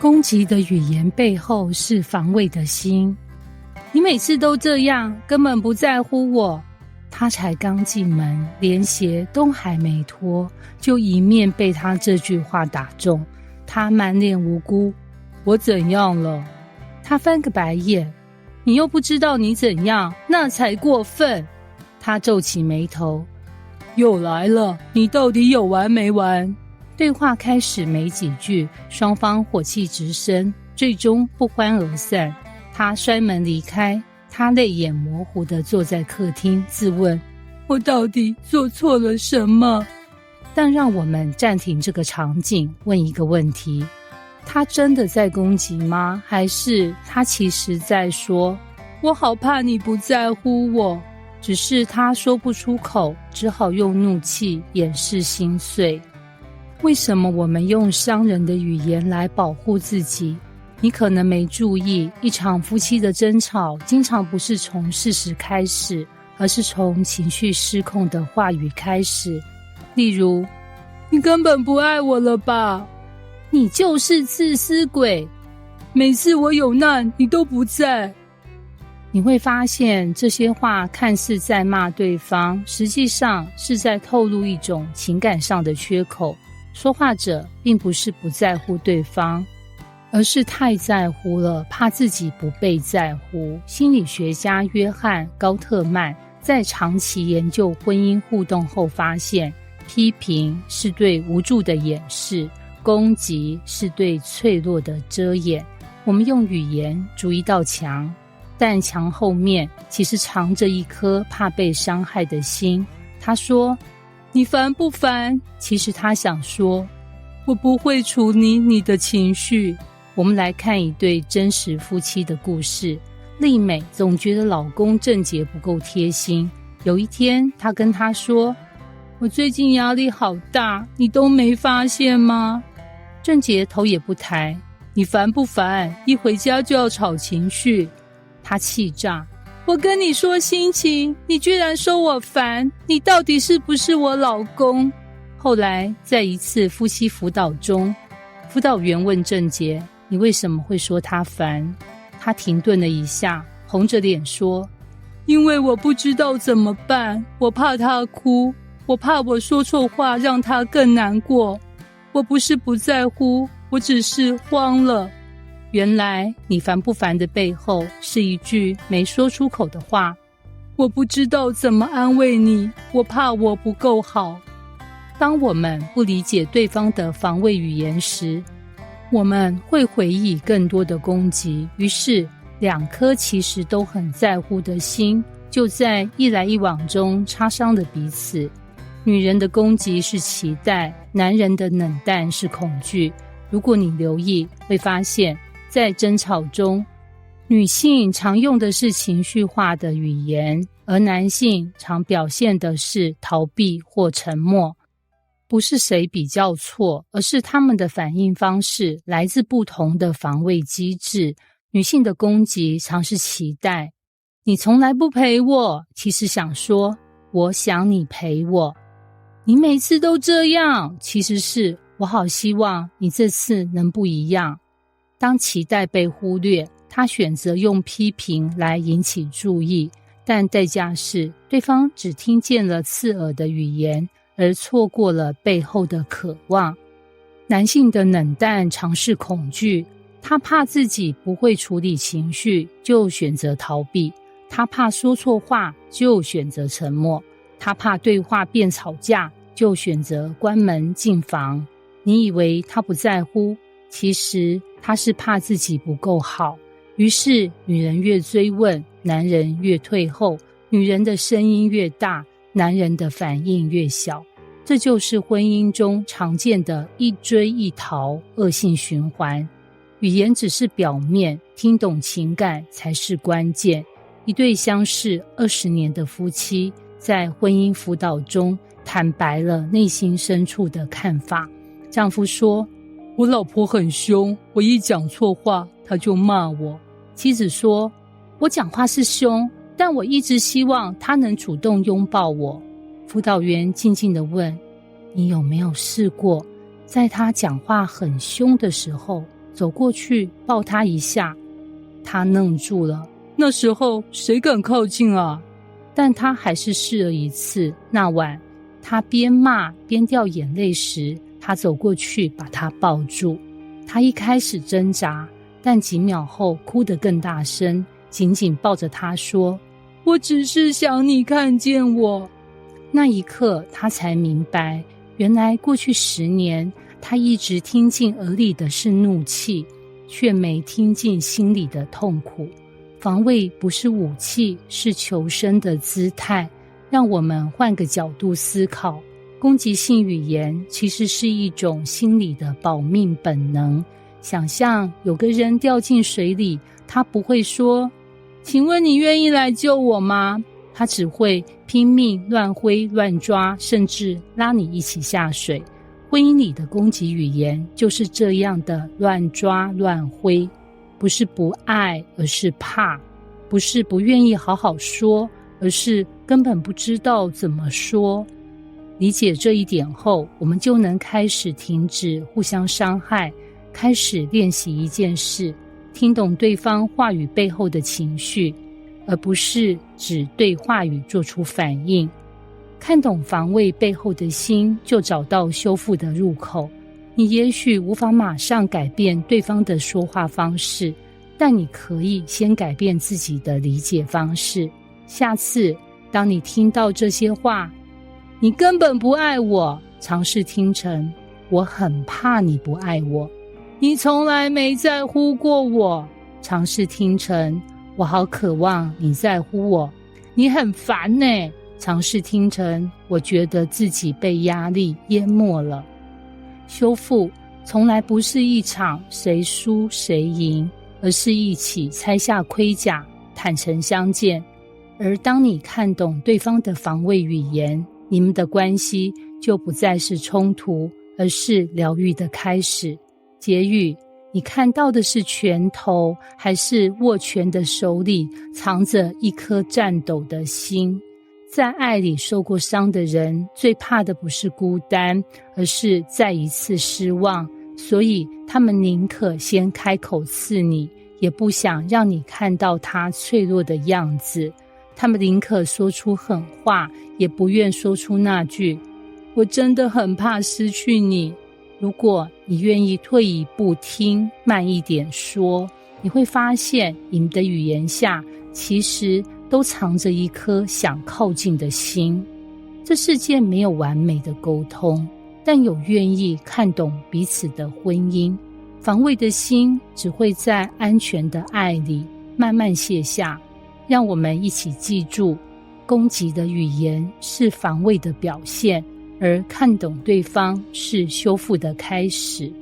攻击的语言背后是防卫的心。你每次都这样，根本不在乎我。他才刚进门，连鞋都还没脱，就一面被他这句话打中。他满脸无辜，我怎样了？他翻个白眼，你又不知道你怎样，那才过分。他皱起眉头，又来了，你到底有完没完？对话开始没几句，双方火气直升，最终不欢而散。他摔门离开，他泪眼模糊地坐在客厅，自问我到底做错了什么？但让我们暂停这个场景，问一个问题，他真的在攻击吗？还是他其实在说我好怕你不在乎我，只是他说不出口，只好用怒气掩饰心碎。为什么我们用伤人的语言来保护自己？你可能没注意，一场夫妻的争吵经常不是从事实开始，而是从情绪失控的话语开始。例如，你根本不爱我了吧？你就是自私鬼，每次我有难你都不在。你会发现这些话看似在骂对方，实际上是在透露一种情感上的缺口。说话者并不是不在乎对方，而是太在乎了，怕自己不被在乎。心理学家约翰·高特曼在长期研究婚姻互动后发现，批评是对无助的掩饰，攻击是对脆弱的遮掩。我们用语言筑一道墙，但墙后面其实藏着一颗怕被伤害的心。他说你烦不烦？其实他想说我不会处理你的情绪。我们来看一对真实夫妻的故事。丽美总觉得老公郑杰不够贴心。有一天她跟他说，我最近压力好大，你都没发现吗？郑杰头也不抬，你烦不烦？一回家就要吵情绪。他气炸，我跟你说心情，你居然说我烦，你到底是不是我老公？后来在一次夫妻辅导中，辅导员问郑杰，你为什么会说他烦？他停顿了一下，红着脸说，因为我不知道怎么办，我怕他哭，我怕我说错话让他更难过。我不是不在乎，我只是慌了。原来你烦不烦的背后是一句没说出口的话，我不知道怎么安慰你，我怕我不够好。当我们不理解对方的防卫语言时，我们会回忆更多的攻击，于是两颗其实都很在乎的心，就在一来一往中擦伤了彼此。女人的攻击是期待，男人的冷淡是恐惧。如果你留意，会发现在争吵中，女性常用的是情绪化的语言，而男性常表现的是逃避或沉默。不是谁比较错，而是他们的反应方式来自不同的防卫机制。女性的攻击常是期待，你从来不陪我，其实想说，我想你陪我。你每次都这样，其实是我好希望你这次能不一样。当期待被忽略，他选择用批评来引起注意，但代价是对方只听见了刺耳的语言，而错过了背后的渴望。男性的冷淡常是恐惧，他怕自己不会处理情绪，就选择逃避；他怕说错话，就选择沉默；他怕对话变吵架，就选择关门进房。你以为他不在乎，其实他是怕自己不够好。于是女人越追问，男人越退后；女人的声音越大，男人的反应越小。这就是婚姻中常见的一追一逃恶性循环。语言只是表面，听懂情感才是关键。一对相识20年的夫妻，在婚姻辅导中坦白了内心深处的看法。丈夫说，我老婆很凶，我一讲错话她就骂我。妻子说，我讲话是凶，但我一直希望她能主动拥抱我。辅导员静静地问，你有没有试过在她讲话很凶的时候走过去抱他一下。他愣住了，那时候谁敢靠近啊？但他还是试了一次。那晚他边骂边掉眼泪时，他走过去把他抱住。他一开始挣扎，但几秒后哭得更大声，紧紧抱着他说，我只是想你看见我。那一刻他才明白，原来过去10年他一直听进耳里的是怒气，却没听进心里的痛苦。防卫不是武器，是求生的姿态。让我们换个角度思考，攻击性语言其实是一种心理的保命本能。想象有个人掉进水里，他不会说，请问你愿意来救我吗？他只会拼命乱挥乱抓，甚至拉你一起下水。婚姻里的攻击语言就是这样的乱抓乱挥，不是不爱，而是怕，不是不愿意好好说，而是根本不知道怎么说。理解这一点后，我们就能开始停止互相伤害，开始练习一件事，听懂对方话语背后的情绪，而不是只对话语做出反应。看懂防卫背后的心，就找到修复的入口。你也许无法马上改变对方的说话方式，但你可以先改变自己的理解方式。下次当你听到这些话，你根本不爱我，尝试听成，我很怕你不爱我。你从来没在乎过我，尝试听成，我好渴望你在乎我。你很烦呢，尝试听成，我觉得自己被压力淹没了。修复从来不是一场谁输谁赢，而是一起拆下盔甲，坦诚相见。而当你看懂对方的防卫语言，你们的关系就不再是冲突，而是疗愈的开始。结语，你看到的是拳头，还是握拳的手里藏着一颗颤抖的心？在爱里受过伤的人，最怕的不是孤单，而是再一次失望。所以他们宁可先开口刺你，也不想让你看到他脆弱的样子。他们宁可说出狠话，也不愿说出那句，我真的很怕失去你。如果你愿意退一步听，慢一点说，你会发现你们的语言下其实都藏着一颗想靠近的心。这世界没有完美的沟通，但有愿意看懂彼此的婚姻。防卫的心只会在安全的爱里慢慢卸下。让我们一起记住，攻击的语言是防卫的表现，而看懂对方是修复的开始。